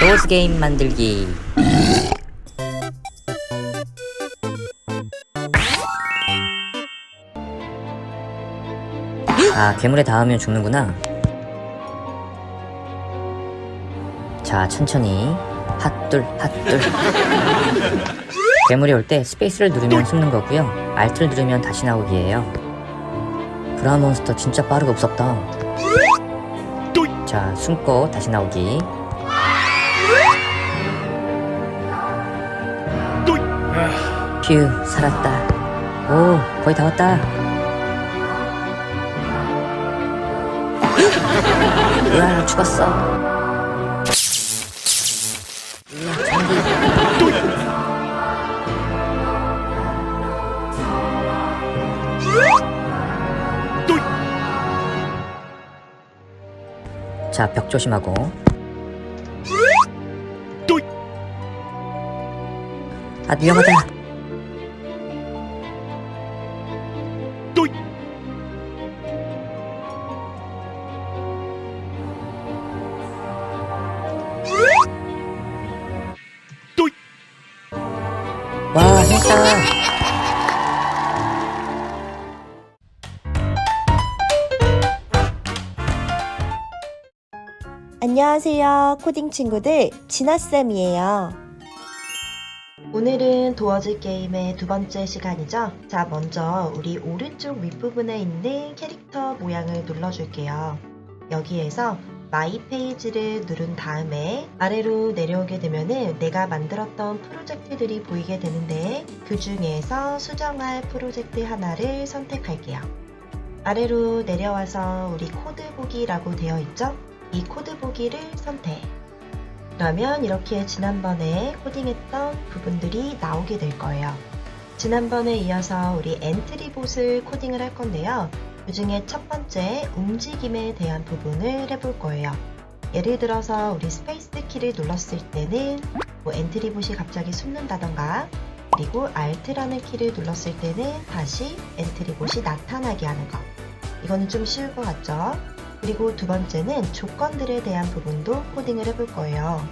로즈 게임 만들기. 아, 괴물에 닿으면 죽는구나. 자, 천천히 핫둘 핫둘. 괴물이 올 때 스페이스를 누르면 숨는 거고요, Alt를 누르면 다시 나오기예요. 브라운 몬스터 진짜 빠르고 무섭다. 자, 숨고 다시 나오기. 휴, 살았다. 오, 거의 다 왔다. 으아, 죽었어. 으아, 좀비. 자, 벽 조심하고. 아, 위험하다. 와, 했다. 안녕하세요, 코딩 친구들, 진아쌤이에요. 오늘은 도어즈 게임의 두 번째 시간이죠. 자, 먼저 우리 오른쪽 윗부분에 있는 캐릭터 모양을 눌러줄게요. 여기에서 마이 페이지를 누른 다음에 아래로 내려오게 되면은 내가 만들었던 프로젝트들이 보이게 되는데, 그 중에서 수정할 프로젝트 하나를 선택할게요. 아래로 내려와서 우리 코드 보기라고 되어 있죠? 이 코드 보기를 선택. 그러면 이렇게 지난번에 코딩했던 부분들이 나오게 될 거예요. 지난번에 이어서 우리 엔트리봇을 코딩을 할 건데요. 그 중에 첫 번째 움직임에 대한 부분을 해볼 거예요. 예를 들어서 우리 스페이스 키를 눌렀을 때는 뭐 엔트리봇이 갑자기 숨는다던가, 그리고 Alt라는 키를 눌렀을 때는 다시 엔트리봇이 나타나게 하는 거. 이거는 좀 쉬울 것 같죠? 그리고 두 번째는 조건들에 대한 부분도 코딩을 해볼 거예요.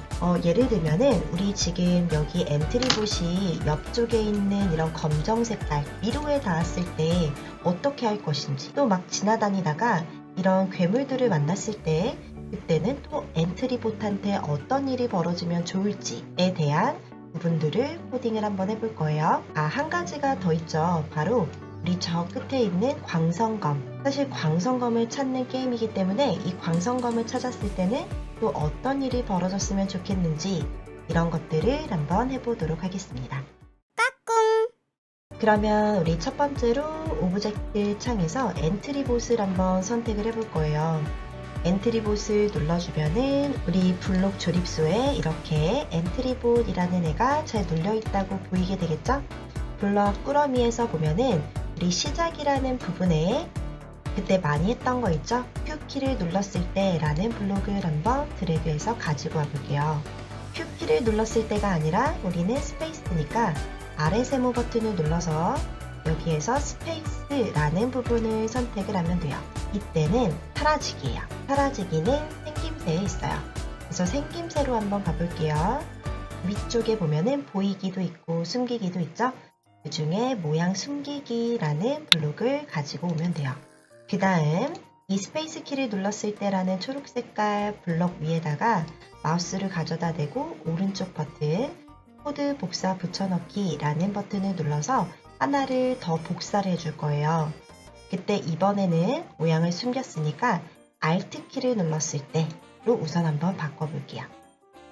예를 들면은 우리 지금 여기 엔트리봇이 옆쪽에 있는 이런 검정 색깔 위로에 닿았을 때 어떻게 할 것인지, 또 막 지나다니다가 이런 괴물들을 만났을 때 그때는 또 엔트리봇한테 어떤 일이 벌어지면 좋을지에 대한 부분들을 코딩을 한번 해볼 거예요. 한 가지가 더 있죠. 바로 우리 저 끝에 있는 광선검. 사실 광선검을 찾는 게임이기 때문에 이 광선검을 찾았을 때는 또 어떤 일이 벌어졌으면 좋겠는지, 이런 것들을 한번 해보도록 하겠습니다. 까꿍! 그러면 우리 첫 번째로 오브젝트 창에서 엔트리봇을 한번 선택을 해볼 거예요. 엔트리봇을 눌러주면은 우리 블록 조립소에 이렇게 엔트리봇이라는 애가 잘 눌려있다고 보이게 되겠죠? 블록 꾸러미에서 보면은 우리 시작이라는 부분에 그때 많이 했던 거 있죠? Q키를 눌렀을 때 라는 블록을 한번 드래그해서 가지고 와볼게요. Q키를 눌렀을 때가 아니라 우리는 스페이스니까 아래 세모 버튼을 눌러서 여기에서 스페이스라는 부분을 선택을 하면 돼요. 이때는 사라지기예요. 사라지기는 생김새에 있어요. 그래서 생김새로 한번 가볼게요. 위쪽에 보면은 보이기도 있고 숨기기도 있죠? 그 중에 모양 숨기기라는 블록을 가지고 오면 돼요. 그 다음 이 스페이스 키를 눌렀을 때라는 초록 색깔 블록 위에다가 마우스를 가져다 대고 오른쪽 버튼 코드 복사 붙여넣기 라는 버튼을 눌러서 하나를 더 복사를 해줄 거예요. 그때 이번에는 모양을 숨겼으니까 Alt 키를 눌렀을 때로 우선 한번 바꿔볼게요.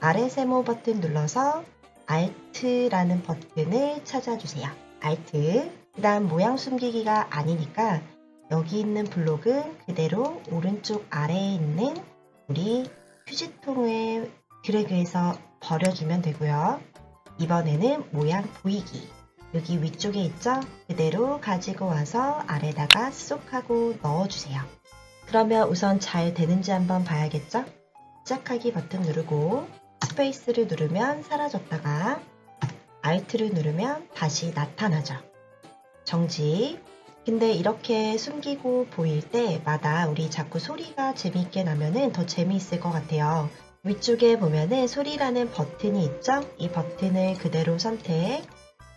아래 세모 버튼 눌러서 Alt라는 버튼을 찾아주세요. Alt. 그 다음 모양 숨기기가 아니니까 여기 있는 블록은 그대로 오른쪽 아래에 있는 우리 휴지통을 드래그해서 버려주면 되고요. 이번에는 모양 보이기. 여기 위쪽에 있죠? 그대로 가지고 와서 아래다가 쏙 하고 넣어주세요. 그러면 우선 잘 되는지 한번 봐야겠죠? 시작하기 버튼 누르고 스페이스를 누르면 사라졌다가 Alt를 누르면 다시 나타나죠. 정지. 근데 이렇게 숨기고 보일 때마다 우리 자꾸 소리가 재미있게 나면은 더 재미있을 것 같아요. 위쪽에 보면은 소리라는 버튼이 있죠? 이 버튼을 그대로 선택,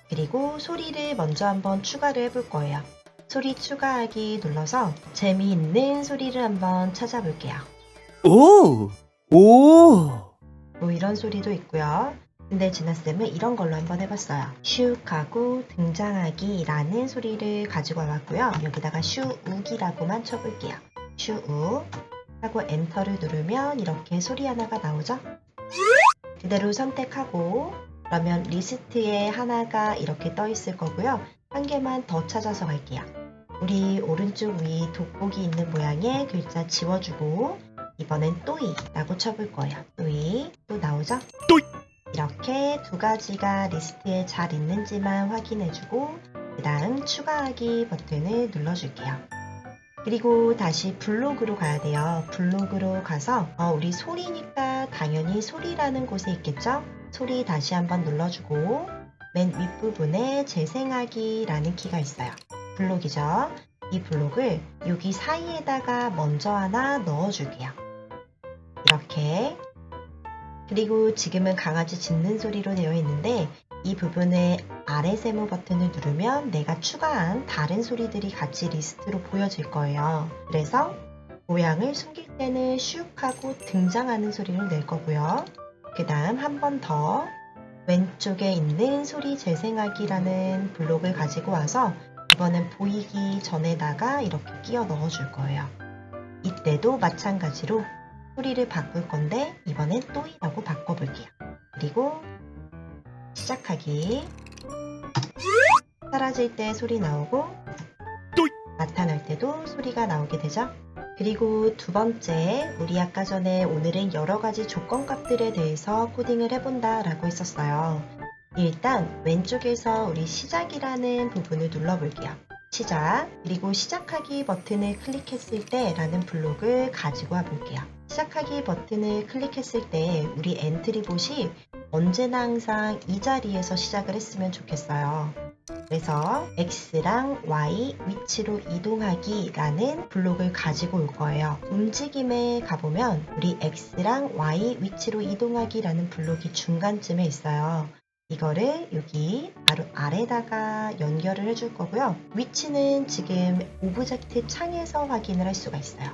그리고 소리를 먼저 한번 추가를 해볼 거예요. 소리 추가하기 눌러서 재미있는 소리를 한번 찾아볼게요. 오! 오! 뭐 이런 소리도 있고요. 근데 진아쌤은 이런 걸로 한번 해봤어요. 슉 하고 등장하기 라는 소리를 가지고 와봤고요. 여기다가 슈욱이라고만 쳐볼게요. 슈욱 하고 엔터를 누르면 이렇게 소리 하나가 나오죠? 그대로 선택하고 그러면 리스트에 하나가 이렇게 떠 있을 거고요. 한 개만 더 찾아서 갈게요. 우리 오른쪽 위 돋보기 있는 모양의 글자 지워주고 이번엔 또이 라고 쳐볼 거예요. 또이 또 나오죠? 또이! 이렇게 두 가지가 리스트에 잘 있는지만 확인해주고 그 다음 추가하기 버튼을 눌러줄게요. 그리고 다시 블록으로 가야 돼요. 블록으로 가서 우리 소리니까 당연히 소리라는 곳에 있겠죠? 소리 다시 한번 눌러주고 맨 윗부분에 재생하기 라는 키가 있어요. 블록이죠? 이 블록을 여기 사이에다가 먼저 하나 넣어줄게요. 이렇게. 그리고 지금은 강아지 짖는 소리로 되어 있는데 이 부분에 아래 세모 버튼을 누르면 내가 추가한 다른 소리들이 같이 리스트로 보여질 거예요. 그래서 모양을 숨길 때는 슉 하고 등장하는 소리를 낼 거고요. 그 다음 한 번 더 왼쪽에 있는 소리 재생하기라는 블록을 가지고 와서 이번엔 보이기 전에다가 이렇게 끼워 넣어 줄 거예요. 이때도 마찬가지로 소리를 바꿀 건데 이번엔 또이라고 바꿔볼게요. 그리고 시작하기. 사라질 때 소리 나오고 또이! 나타날 때도 소리가 나오게 되죠. 그리고 두 번째, 우리 아까 전에 오늘은 여러 가지 조건값들에 대해서 코딩을 해본다 라고 했었어요. 일단 왼쪽에서 우리 시작이라는 부분을 눌러볼게요. 시작, 그리고 시작하기 버튼을 클릭했을 때 라는 블록을 가지고 와볼게요. 시작하기 버튼을 클릭했을 때 우리 엔트리봇이 언제나 항상 이 자리에서 시작을 했으면 좋겠어요. 그래서 X랑 Y 위치로 이동하기 라는 블록을 가지고 올 거예요. 움직임에 가보면 우리 X랑 Y 위치로 이동하기 라는 블록이 중간쯤에 있어요. 이거를 여기 바로 아래다가 연결을 해줄 거고요. 위치는 지금 오브젝트 창에서 확인을 할 수가 있어요.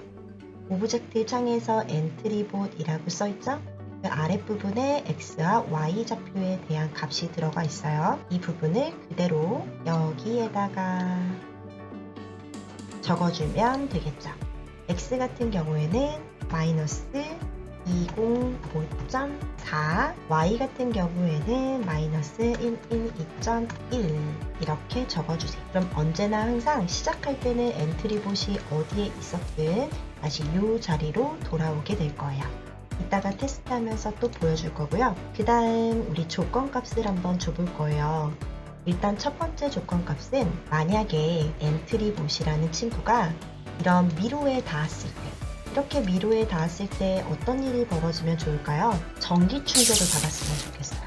오브젝트 창에서 엔트리봇이라고 써있죠? 그 아랫부분에 X와 Y 좌표에 대한 값이 들어가 있어요. 이 부분을 그대로 여기에다가 적어주면 되겠죠. X 같은 경우에는 마이너스 205.4, Y 같은 경우에는 마이너스 112.1 이렇게 적어주세요. 그럼 언제나 항상 시작할 때는 엔트리봇이 어디에 있었든 다시 이 자리로 돌아오게 될 거예요. 이따가 테스트하면서 또 보여줄 거고요. 그 다음 우리 조건값을 한번 줘볼 거예요. 일단 첫 번째 조건값은 만약에 엔트리봇이라는 친구가 이런 미로에 닿았을 때, 이렇게 미로에 닿았을 때 어떤 일이 벌어지면 좋을까요? 전기 충격을 받았으면 좋겠어요.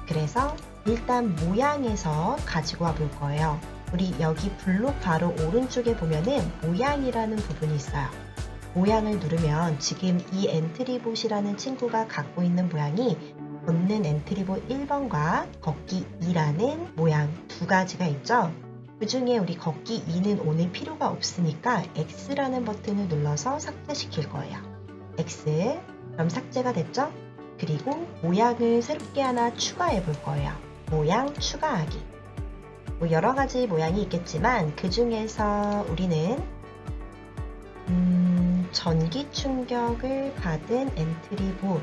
그래서 일단 모양에서 가지고 와 볼 거예요. 우리 여기 블록 바로 오른쪽에 보면은 모양이라는 부분이 있어요. 모양을 누르면 지금 이 엔트리봇이라는 친구가 갖고 있는 모양이 걷는 엔트리봇 1번과 걷기 2라는 모양 두 가지가 있죠. 그 중에 우리 걷기 2는 오늘 필요가 없으니까 X라는 버튼을 눌러서 삭제시킬 거예요. X. 그럼 삭제가 됐죠? 그리고 모양을 새롭게 하나 추가해 볼 거예요. 모양 추가하기. 뭐 여러 가지 모양이 있겠지만 그 중에서 우리는 전기 충격을 받은 엔트리봇이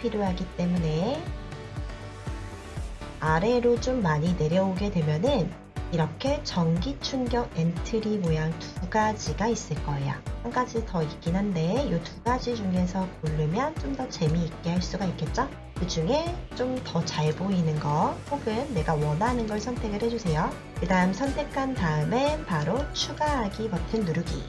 필요하기 때문에 아래로 좀 많이 내려오게 되면은 이렇게 전기 충격 엔트리 모양 두 가지가 있을 거예요. 한 가지 더 있긴 한데 이 두 가지 중에서 고르면 좀 더 재미있게 할 수가 있겠죠? 그 중에 좀 더 잘 보이는 거 혹은 내가 원하는 걸 선택을 해주세요. 그 다음 선택한 다음에 바로 추가하기 버튼 누르기.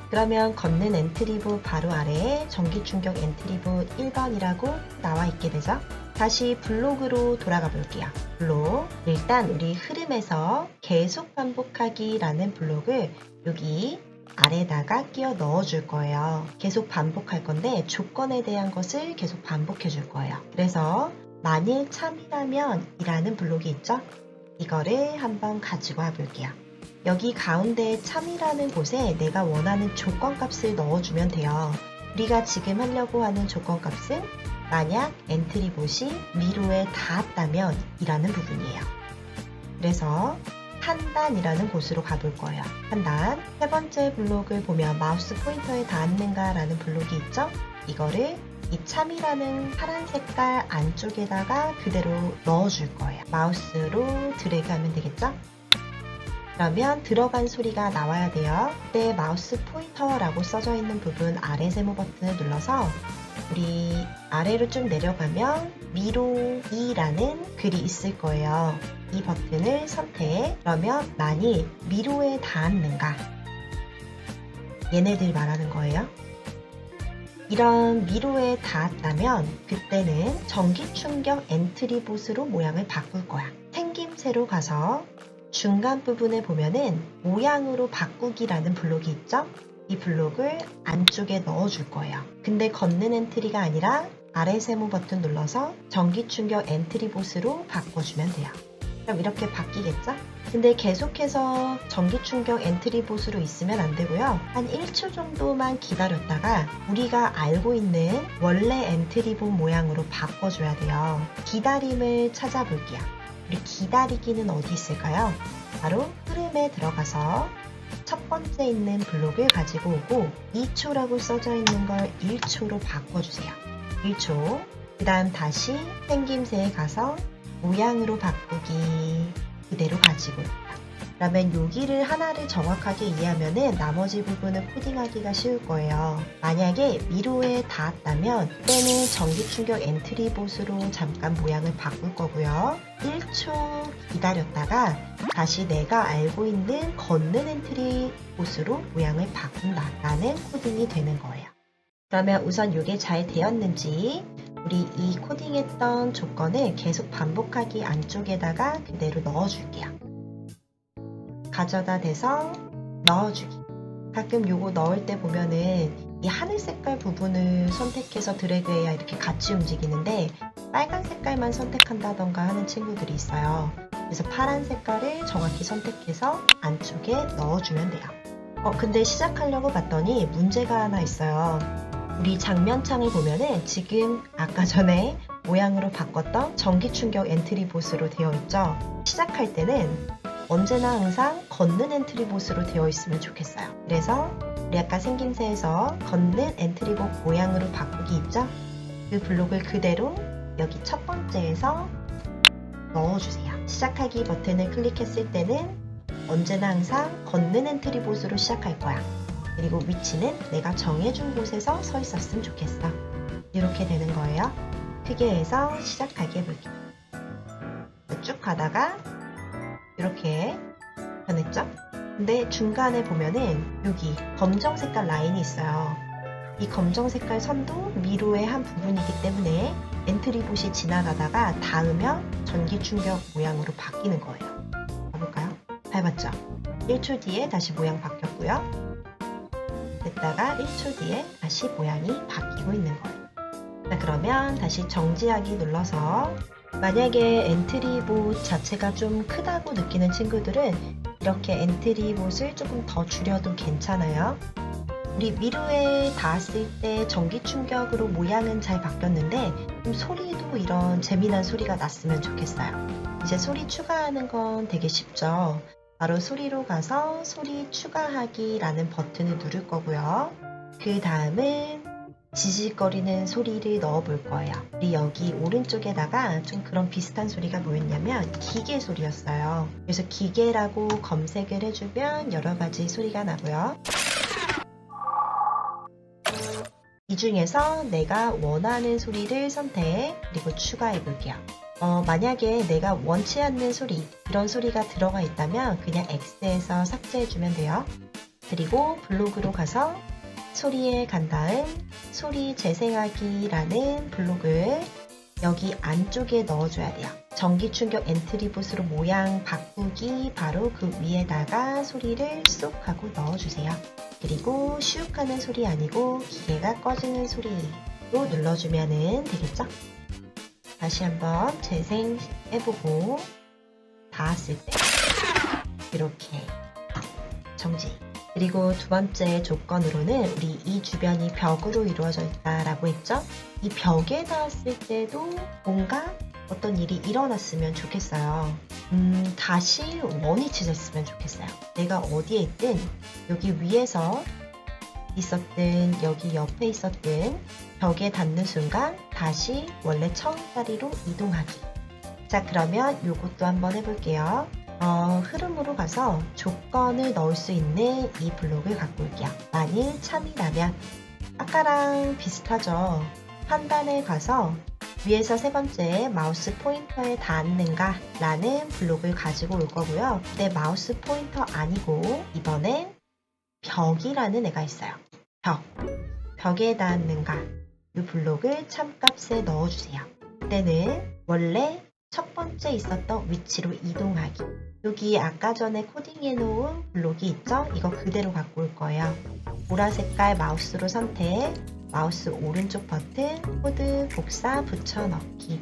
그러면 걷는 엔트리봇 바로 아래에 전기 충격 엔트리봇 1번이라고 나와 있게 되죠. 다시 블록으로 돌아가 볼게요. 블록. 일단 우리 흐름에서 계속 반복하기 라는 블록을 여기 아래다가 끼워 넣어줄 거예요. 계속 반복할 건데 조건에 대한 것을 계속 반복해 줄 거예요. 그래서 만일 참이라면 이라는 블록이 있죠? 이거를 한번 가지고 와볼게요. 여기 가운데 참이라는 곳에 내가 원하는 조건값을 넣어주면 돼요. 우리가 지금 하려고 하는 조건값은 만약 엔트리봇이 미로에 닿았다면 이라는 부분이에요. 그래서 판단이라는 곳으로 가볼 거예요. 판단. 세 번째 블록을 보면 마우스 포인터에 닿았는가 라는 블록이 있죠? 이거를 이 참이라는 파란 색깔 안쪽에다가 그대로 넣어줄 거예요. 마우스로 드래그 하면 되겠죠? 그러면 들어간 소리가 나와야 돼요. 그때 마우스 포인터라고 써져 있는 부분 아래 세모 버튼을 눌러서 우리 아래로 쭉 내려가면 미로 2라는 글이 있을 거예요. 이 버튼을 선택. 그러면 만일 미로에 닿았는가? 얘네들 말하는 거예요. 이런 미로에 닿았다면 그때는 전기 충격 엔트리봇으로 모양을 바꿀 거야. 생김새로 가서 중간 부분에 보면은 모양으로 바꾸기라는 블록이 있죠? 이 블록을 안쪽에 넣어줄 거예요. 근데 걷는 엔트리가 아니라 아래 세모 버튼 눌러서 전기 충격 엔트리봇으로 바꿔주면 돼요. 그럼 이렇게 바뀌겠죠? 근데 계속해서 전기 충격 엔트리봇으로 있으면 안 되고요. 한 1초 정도만 기다렸다가 우리가 알고 있는 원래 엔트리봇 모양으로 바꿔줘야 돼요. 기다림을 찾아볼게요. 우리 기다리기는 어디 있을까요? 바로 흐름에 들어가서 첫 번째 있는 블록을 가지고 오고 2초라고 써져 있는 걸 1초로 바꿔주세요. 1초. 그 다음 다시 생김새에 가서 모양으로 바꾸기 그대로 가지고 있다. 그러면 여기를 하나를 정확하게 이해하면은 나머지 부분을 코딩하기가 쉬울 거예요. 만약에 미로에 닿았다면 그때는 전기 충격 엔트리봇으로 잠깐 모양을 바꿀 거고요. 1초 기다렸다가 다시 내가 알고 있는 걷는 엔트리봇으로 모양을 바꾼다라는 코딩이 되는 거예요. 그러면 우선 이게 잘 되었는지 우리 이 코딩했던 조건을 계속 반복하기 안쪽에다가 그대로 넣어줄게요. 가져다 대서 넣어주기. 가끔 요거 넣을 때 보면은 이 하늘 색깔 부분을 선택해서 드래그해야 이렇게 같이 움직이는데 빨간 색깔만 선택한다던가 하는 친구들이 있어요. 그래서 파란 색깔을 정확히 선택해서 안쪽에 넣어주면 돼요. 근데 시작하려고 봤더니 문제가 하나 있어요. 우리 장면창을 보면은 지금 아까 전에 모양으로 바꿨던 전기 충격 엔트리봇으로 되어 있죠. 시작할 때는 언제나 항상 걷는 엔트리봇으로 되어 있으면 좋겠어요. 그래서 우리 아까 생김새에서 걷는 엔트리봇 모양으로 바꾸기 있죠? 그 블록을 그대로 여기 첫 번째에서 넣어주세요. 시작하기 버튼을 클릭했을 때는 언제나 항상 걷는 엔트리봇으로 시작할 거야. 그리고 위치는 내가 정해준 곳에서 서 있었으면 좋겠어. 이렇게 되는 거예요. 크게 해서 시작하기 해볼게요. 쭉 가다가 이렇게 변했죠? 근데 중간에 보면은 여기 검정 색깔 라인이 있어요. 이 검정 색깔 선도 미로의 한 부분이기 때문에 엔트리봇이 지나가다가 닿으면 전기 충격 모양으로 바뀌는 거예요. 가볼까요? 밟았죠? 1초 뒤에 다시 모양 바뀌었고요. 됐다가 1초 뒤에 다시 모양이 바뀌고 있는 거예요. 자, 그러면 다시 정지하기 눌러서 만약에 엔트리봇 자체가 좀 크다고 느끼는 친구들은 이렇게 엔트리봇을 조금 더 줄여도 괜찮아요. 우리 미로에 닿았을 때 전기 충격으로 모양은 잘 바뀌었는데 좀 소리도 이런 재미난 소리가 났으면 좋겠어요. 이제 소리 추가하는 건 되게 쉽죠. 바로 소리로 가서 소리 추가하기 라는 버튼을 누를 거고요. 그 다음은 지직거리는 소리를 넣어 볼 거예요. 우리 여기 오른쪽에다가 좀 그런 비슷한 소리가 뭐였냐면 기계 소리였어요. 그래서 기계라고 검색을 해주면 여러 가지 소리가 나고요. 이 중에서 내가 원하는 소리를 선택 그리고 추가해 볼게요. 만약에 내가 원치 않는 소리 이런 소리가 들어가 있다면 그냥 X에서 삭제해 주면 돼요. 그리고 블록으로 가서 소리에 간 다음 소리 재생하기라는 블록을 여기 안쪽에 넣어줘야 돼요. 전기 충격 엔트리봇으로 모양 바꾸기 바로 그 위에다가 소리를 쏙 하고 넣어주세요. 그리고 슉 하는 소리 아니고 기계가 꺼지는 소리로 눌러주면 되겠죠? 다시 한번 재생해보고 닿았을 때 이렇게 정지. 그리고 두 번째 조건으로는 우리 이 주변이 벽으로 이루어져 있다라고 했죠? 이 벽에 닿았을 때도 뭔가 어떤 일이 일어났으면 좋겠어요. 다시 원위치됐으면 좋겠어요. 내가 어디에 있든 여기 위에서 있었든 여기 옆에 있었든 벽에 닿는 순간 다시 원래 처음 자리로 이동하기. 자, 그러면 요것도 한번 해볼게요. 흐름으로 가서 조건을 넣을 수 있는 이 블록을 갖고 올게요. 만일 참이라면 아까랑 비슷하죠. 판단에 가서 위에서 세 번째 마우스 포인터에 닿는가 라는 블록을 가지고 올 거고요. 내 마우스 포인터 아니고 이번엔 벽이라는 애가 있어요. 벽에 닿는가 이 블록을 참값에 넣어주세요. 그때는 원래 첫 번째 있었던 위치로 이동하기. 여기 아까 전에 코딩해 놓은 블록이 있죠? 이거 그대로 갖고 올 거예요. 보라 색깔 마우스로 선택, 마우스 오른쪽 버튼, 코드 복사 붙여넣기.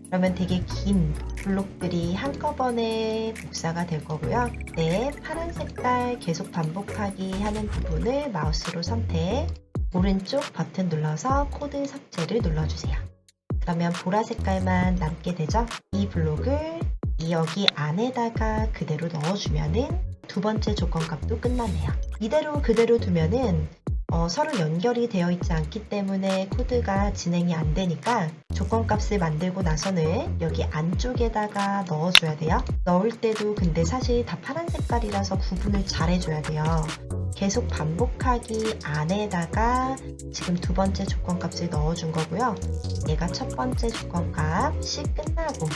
그러면 되게 긴 블록들이 한꺼번에 복사가 될 거고요. 네, 파란 색깔 계속 반복하기 하는 부분을 마우스로 선택, 오른쪽 버튼 눌러서 코드 삭제를 눌러주세요. 그러면 보라 색깔만 남게 되죠? 이 블록을 여기 안에다가 그대로 넣어주면은 두 번째 조건 값도 끝나네요. 이대로 그대로 두면은 서로 연결이 되어 있지 않기 때문에 코드가 진행이 안 되니까 조건 값을 만들고 나서는 여기 안쪽에다가 넣어줘야 돼요. 넣을 때도 근데 사실 다 파란 색깔이라서 구분을 잘 해줘야 돼요. 계속 반복하기 안에다가 지금 두 번째 조건 값을 넣어준 거고요. 얘가 첫 번째 조건 값이 끝나고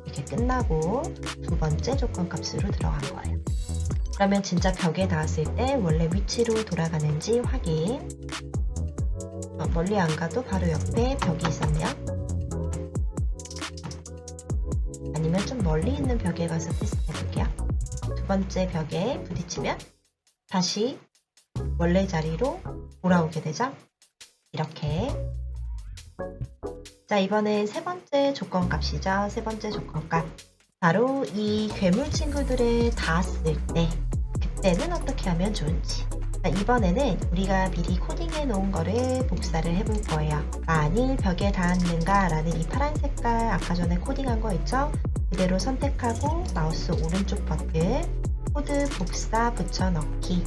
이렇게 끝나고 두 번째 조건 값으로 들어간 거예요. 그러면 진짜 벽에 닿았을 때 원래 위치로 돌아가는지 확인. 멀리 안 가도 바로 옆에 벽이 있었네요. 아니면 좀 멀리 있는 벽에 가서 테스트 해볼게요. 두 번째 벽에 부딪히면 다시 원래 자리로 돌아오게 되죠. 이렇게. 자, 이번엔 세 번째 조건 값이죠. 세 번째 조건 값. 바로 이 괴물 친구들을 닿았을 때 그때는 어떻게 하면 좋은지. 자, 이번에는 우리가 미리 코딩해 놓은 거를 복사를 해볼 거예요. 만일 벽에 닿았는가 라는 이 파란 색깔 아까 전에 코딩한 거 있죠? 그대로 선택하고 마우스 오른쪽 버튼 코드 복사 붙여넣기.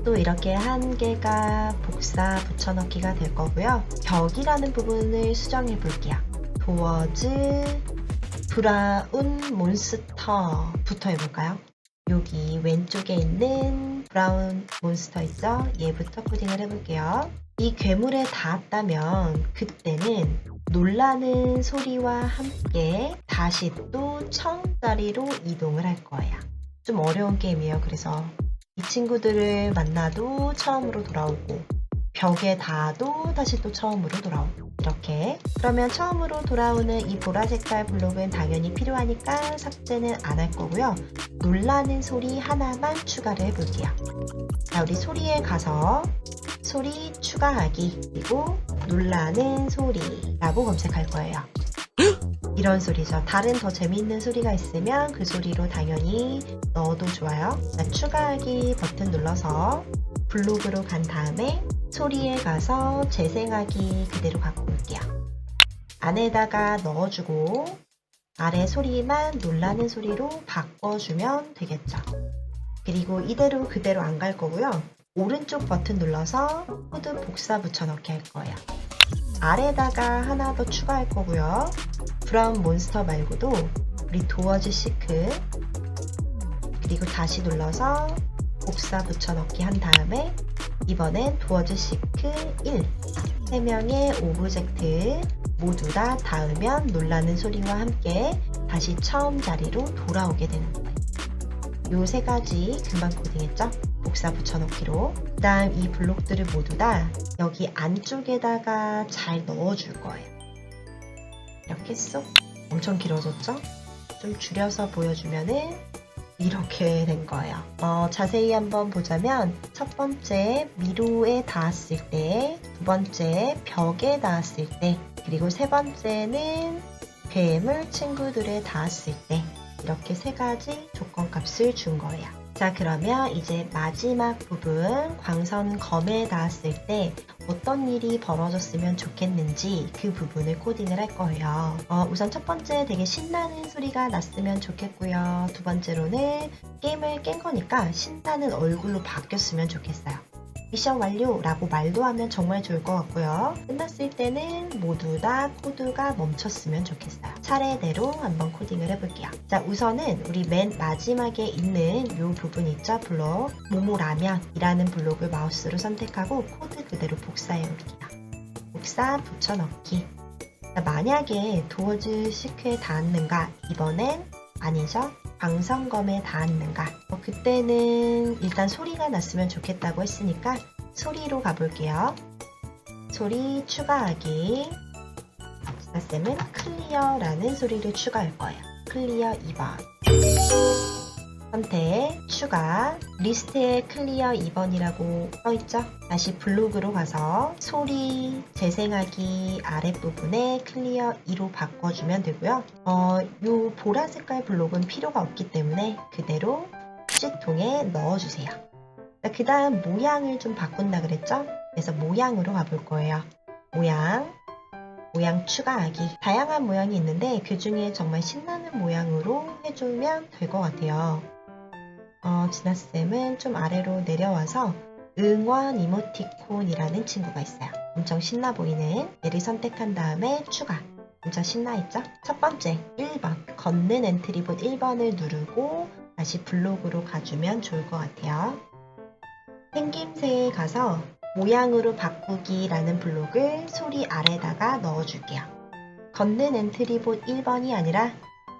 또 이렇게 한 개가 복사 붙여넣기가 될 거고요. 벽이라는 부분을 수정해 볼게요. 도어즈 브라운 몬스터부터 해볼까요? 여기 왼쪽에 있는 브라운 몬스터 있죠? 얘부터 코딩을 해볼게요. 이 괴물에 닿았다면 그때는 놀라는 소리와 함께 다시 또 처음 자리로 이동을 할 거예요. 좀 어려운 게임이에요. 그래서 이 친구들을 만나도 처음으로 돌아오고 벽에 닿아도 다시 또 처음으로 돌아오고 이렇게. 그러면 처음으로 돌아오는 이 보라 색깔 블록은 당연히 필요하니까 삭제는 안 할 거고요. 놀라는 소리 하나만 추가를 해볼게요. 자, 우리 소리에 가서 소리 추가하기 그리고 놀라는 소리라고 검색할 거예요. 이런 소리죠. 다른 더 재미있는 소리가 있으면 그 소리로 당연히 넣어도 좋아요. 자, 추가하기 버튼 눌러서 블록으로 간 다음에 소리에 가서 재생하기 그대로 갖고 올게요. 안에다가 넣어주고 아래 소리만 놀라는 소리로 바꿔주면 되겠죠. 그리고 이대로 그대로 안 갈 거고요. 오른쪽 버튼 눌러서 코드 복사 붙여넣기 할 거예요. 아래다가 하나 더 추가할 거고요. 브라운 몬스터 말고도 우리 도어즈 시크 그리고 다시 눌러서 복사 붙여넣기 한 다음에 이번엔 도어즈 시크 1 3명의 오브젝트 모두 다 닿으면 놀라는 소리와 함께 다시 처음 자리로 돌아오게 되는 거예요. 요 세 가지 금방 코딩했죠? 복사 붙여넣기로. 그 다음 이 블록들을 모두 다 여기 안쪽에다가 잘 넣어줄 거예요. 이렇게 쏙. 엄청 길어졌죠? 좀 줄여서 보여주면은 이 이렇게 된 거예요. 자세히 한번 보자면 첫 번째 미로에 닿았을 때, 두 번째 벽에 닿았을 때, 그리고 세 번째는 괴물 친구들에 닿았을 때 이렇게 세 가지 조건값을 준 거예요. 자, 그러면 이제 마지막 부분 광선검에 닿았을 때 어떤 일이 벌어졌으면 좋겠는지 그 부분을 코딩을 할 거예요. 우선 첫 번째 되게 신나는 소리가 났으면 좋겠고요. 두 번째로는 게임을 깬 거니까 신나는 얼굴로 바뀌었으면 좋겠어요. 미션 완료라고 말도 하면 정말 좋을 것 같고요. 끝났을 때는 모두 다 코드가 멈췄으면 좋겠어요. 차례대로 한번 코딩을 해볼게요. 자, 우선은 우리 맨 마지막에 있는 이 부분 있죠? 블록 모모라면이라는 블록을 마우스로 선택하고 코드 그대로 복사해 올게요. 복사 붙여넣기. 자, 만약에 도어즈 시크에 닿았는가? 이번엔 아니죠? 광선검에 닿았는가? 그때는 일단 소리가 났으면 좋겠다고 했으니까 소리로 가볼게요. 소리 추가하기. 지사쌤은 클리어라는 소리를 추가할 거예요. 클리어 2번. 선택, 추가, 리스트에 클리어 2번이라고 써있죠? 다시 블록으로 가서 소리 재생하기 아랫부분에 클리어 2로 바꿔주면 되고요. 요 보라 색깔 블록은 필요가 없기 때문에 그대로 휴지통에 넣어주세요. 그 다음 모양을 좀 바꾼다 그랬죠? 그래서 모양으로 가볼 거예요. 모양 추가하기. 다양한 모양이 있는데 그 중에 정말 신나는 모양으로 해주면 될 것 같아요. 진아쌤은 좀 아래로 내려와서 응원 이모티콘이라는 친구가 있어요. 엄청 신나 보이는 얘를 선택한 다음에 추가. 진짜 신나있죠? 첫 번째 1번 걷는 엔트리봇 1번을 누르고 다시 블록으로 가주면 좋을 것 같아요. 생김새에 가서 모양으로 바꾸기라는 블록을 소리 아래다가 넣어줄게요. 걷는 엔트리봇 1번이 아니라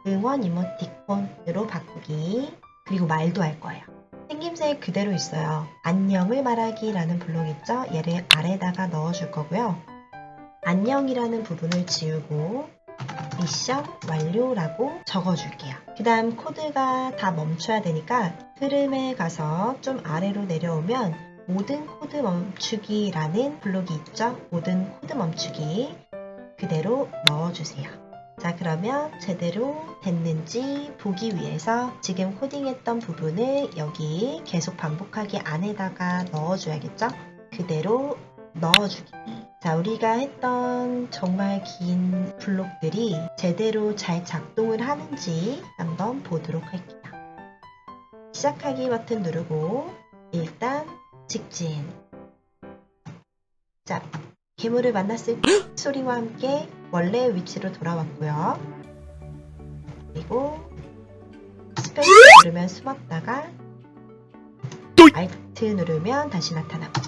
응원 이모티콘으로 바꾸기. 그리고 말도 할 거예요. 생김새 그대로 있어요. 안녕을 말하기라는 블록 있죠? 얘를 아래다가 넣어줄 거고요. 안녕이라는 부분을 지우고 미션 완료라고 적어줄게요. 그 다음 코드가 다 멈춰야 되니까 흐름에 가서 좀 아래로 내려오면 모든 코드 멈추기라는 블록이 있죠? 모든 코드 멈추기 그대로 넣어주세요. 자, 그러면 제대로 됐는지 보기 위해서 지금 코딩했던 부분을 여기 계속 반복하기 안에다가 넣어줘야겠죠? 그대로 넣어주기. 자, 우리가 했던 정말 긴 블록들이 제대로 잘 작동을 하는지 한번 보도록 할게요. 시작하기 버튼 누르고 일단 직진. 자, 괴물을 만났을 때 소리와 함께 원래의 위치로 돌아왔고요. 그리고 스페이스 누르면 숨었다가 알트 누르면 다시 나타나고.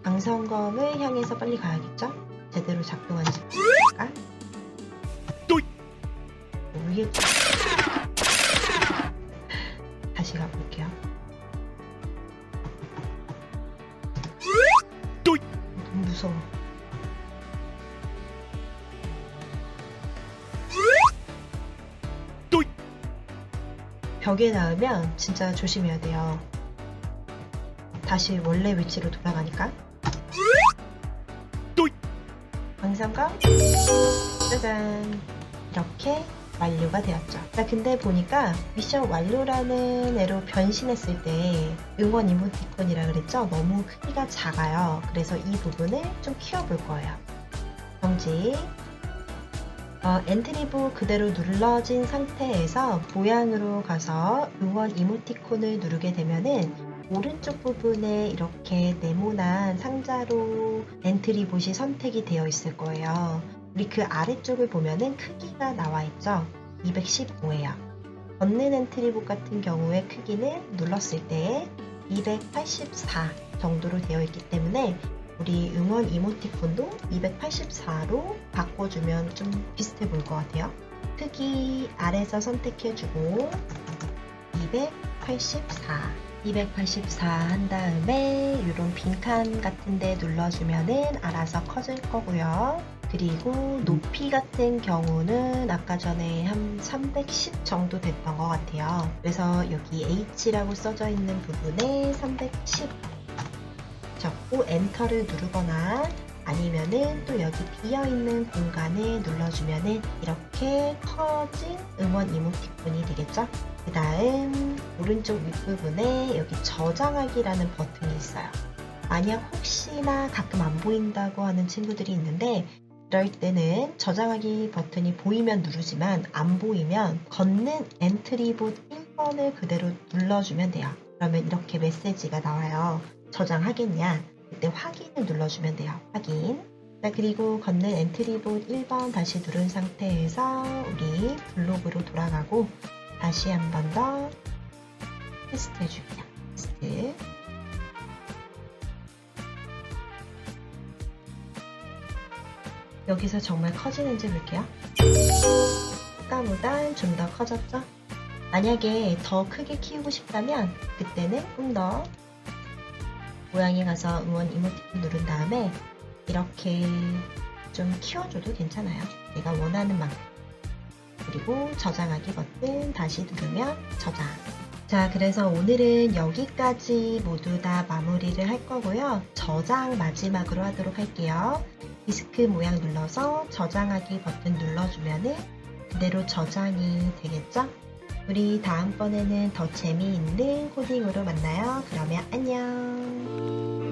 광선검을 향해서 빨리 가야겠죠? 제대로 작동하는지 볼까? 위에 다시 가볼게요. 너무 무서워. 벽에 닿으면 진짜 조심해야 돼요. 다시 원래 위치로 돌아가니까. 광선검 짜잔, 이렇게 완료가 되었죠. 자, 근데 보니까 미션 완료라는 애로 변신했을 때 응원 이모티콘이라 그랬죠? 너무 크기가 작아요. 그래서 이 부분을 좀 키워볼 거예요. 정지. 엔트리부 그대로 눌러진 상태에서 모양으로 가서 응원 이모티콘을 누르게 되면은 오른쪽 부분에 이렇게 네모난 상자로 엔트리봇이 선택이 되어 있을 거예요. 우리 그 아래쪽을 보면은 크기가 나와 있죠. 215예요. 걷는 엔트리봇 같은 경우에 크기는 눌렀을 때 284 정도로 되어 있기 때문에 우리 응원 이모티콘도 284로 바꿔주면 좀 비슷해 보일 것 같아요. 크기 아래서 선택해주고 284 한 다음에 이런 빈칸 같은 데 눌러주면은 알아서 커질 거고요. 그리고 높이 같은 경우는 아까 전에 한 310 정도 됐던 것 같아요. 그래서 여기 H라고 써져 있는 부분에 310 적고 엔터를 누르거나 아니면은 또 여기 비어있는 공간을 눌러주면은 이렇게 커진 응원 이모티콘이 되겠죠? 그 다음 오른쪽 윗부분에 여기 저장하기라는 버튼이 있어요. 만약 혹시나 가끔 안 보인다고 하는 친구들이 있는데 이럴 때는 저장하기 버튼이 보이면 누르지만 안 보이면 걷는 엔트리봇 1번을 그대로 눌러주면 돼요. 그러면 이렇게 메시지가 나와요. 저장하겠냐? 그때 확인을 눌러주면 돼요. 확인. 자, 그리고 걷는 엔트리봇 1번 다시 누른 상태에서 우리 블록으로 돌아가고 다시 한 번 더 테스트 해줄게요. 테스트. 여기서 정말 커지는지 볼게요. 아까보단 좀 더 커졌죠? 만약에 더 크게 키우고 싶다면 그때는 좀 더 모양에 가서 응원 이모티콘 누른 다음에 이렇게 좀 키워줘도 괜찮아요. 내가 원하는 만큼. 그리고 저장하기 버튼 다시 누르면 저장. 자, 그래서 오늘은 여기까지 모두 다 마무리를 할 거고요. 저장 마지막으로 하도록 할게요. 디스크 모양 눌러서 저장하기 버튼 눌러주면은 그대로 저장이 되겠죠? 우리 다음번에는 더 재미있는 코딩으로 만나요. 그러면 안녕.